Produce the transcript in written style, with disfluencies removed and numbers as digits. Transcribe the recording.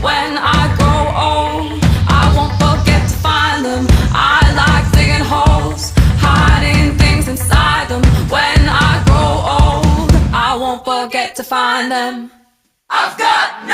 When I grow old, I won't forget to find them. I like digging holes, hiding things inside them. When I grow old, I won't forget to find them. I've got no